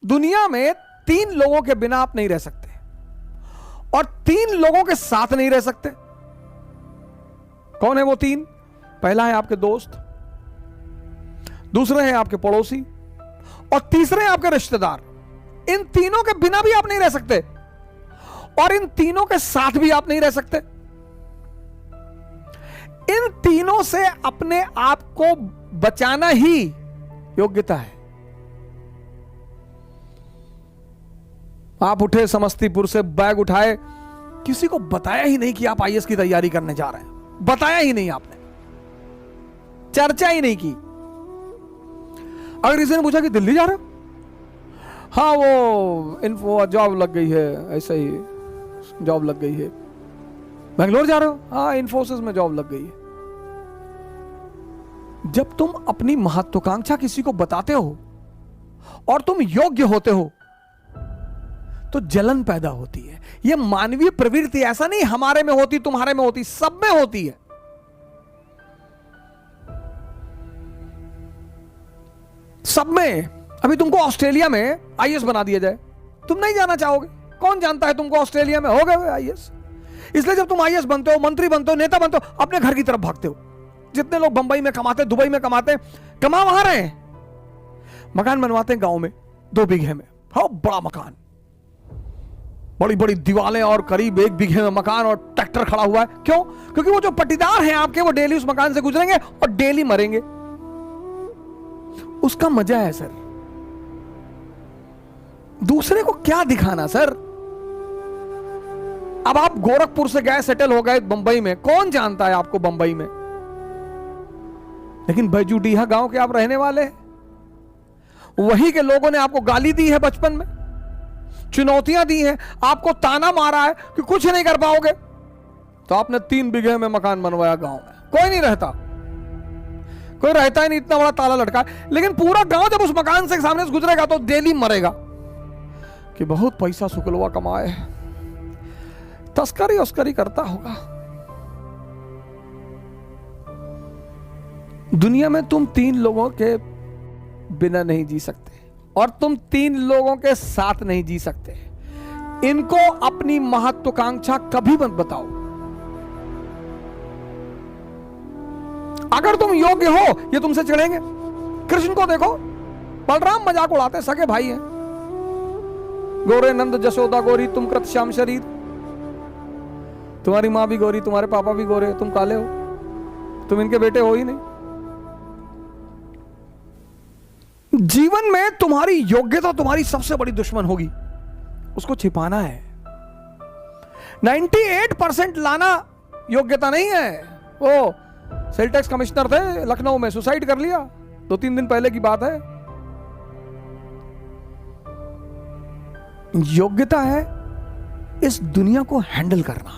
दुनिया में 3 लोगों के बिना आप नहीं रह सकते और 3 लोगों के साथ नहीं रह सकते। कौन है वो 3? पहला है आपके दोस्त, दूसरे हैं आपके पड़ोसी और तीसरे हैं आपके रिश्तेदार। इन तीनों के बिना भी आप नहीं रह सकते और इन तीनों के साथ भी आप नहीं रह सकते। इन तीनों से अपने आप को बचाना ही योग्यता है। आप उठे समस्तीपुर से, बैग उठाए, किसी को बताया ही नहीं कि आप आईएएस की तैयारी करने जा रहे हैं, बताया ही नहीं आपने, चर्चा ही नहीं की। अगर किसी ने पूछा कि दिल्ली जा रहे हो, हाँ वो इन्फो जॉब लग गई है, ऐसा ही जॉब लग गई है। बेंगलोर जा रहे हो, हाँ इन्फोसिस में जॉब लग गई है। जब तुम अपनी महत्वाकांक्षा किसी को बताते हो और तुम योग्य होते हो तो जलन पैदा होती है। यह मानवीय प्रवृत्ति, ऐसा नहीं हमारे में होती, तुम्हारे में होती, सब में होती है। सब में। अभी तुमको ऑस्ट्रेलिया में आईएएस बना दिया जाए, तुम नहीं जाना चाहोगे। कौन जानता है तुमको ऑस्ट्रेलिया में हो गए आईएएस। इसलिए जब तुम आईएएस बनते हो, मंत्री बनते हो, नेता बनते हो, अपने घर की तरफ भागते हो। जितने लोग बंबई में कमाते, दुबई में कमाते, कमा वहां रहे हैं, मकान बनवाते हैं गांव में 2 बीघे में, हाँ बड़ा मकान, बड़ी बड़ी दीवारें और करीब 1 बीघे में मकान और ट्रैक्टर खड़ा हुआ है। क्यों? क्योंकि वो जो पट्टीदार हैं आपके, वो डेली उस मकान से गुजरेंगे और डेली मरेंगे। उसका मजा है सर। दूसरे को क्या दिखाना सर। अब आप गोरखपुर से गए, सेटल हो गए बंबई में, कौन जानता है आपको बंबई में, लेकिन बैजूडीहा गांव के आप रहने वाले हैं। वही के लोगों ने आपको गाली दी है बचपन में, चुनौतियां दी हैं, आपको ताना मारा है कि कुछ नहीं कर पाओगे, तो आपने 3 बीघे में मकान बनवाया गांव में। कोई नहीं रहता, कोई रहता ही नहीं, इतना बड़ा ताला लटका। लेकिन पूरा गांव जब उस मकान से सामने से गुजरेगा तो डेली मरेगा कि बहुत पैसा शुक्लवा कमाए, तस्करी उस्करी करता होगा। दुनिया में तुम 3 लोगों के बिना नहीं जी सकते और तुम 3 लोगों के साथ नहीं जी सकते। इनको अपनी महत्वाकांक्षा कभी मत बताओ। अगर तुम योग्य हो, ये तुमसे चिढ़ेंगे। कृष्ण को देखो, बलराम मजाक उड़ाते, सगे भाई हैं। गोरे नंद जशोदा गोरी, तुम कृत श्याम शरीर। तुम्हारी मां भी गोरी, तुम्हारे पापा भी गोरे, तुम काले हो, तुम इनके बेटे हो ही नहीं। जीवन में तुम्हारी योग्यता तुम्हारी सबसे बड़ी दुश्मन होगी, उसको छिपाना है। 98% लाना योग्यता नहीं है। वो सेल टैक्स कमिश्नर थे लखनऊ में, सुसाइड कर लिया, 2-3 दिन पहले की बात है। योग्यता है इस दुनिया को हैंडल करना।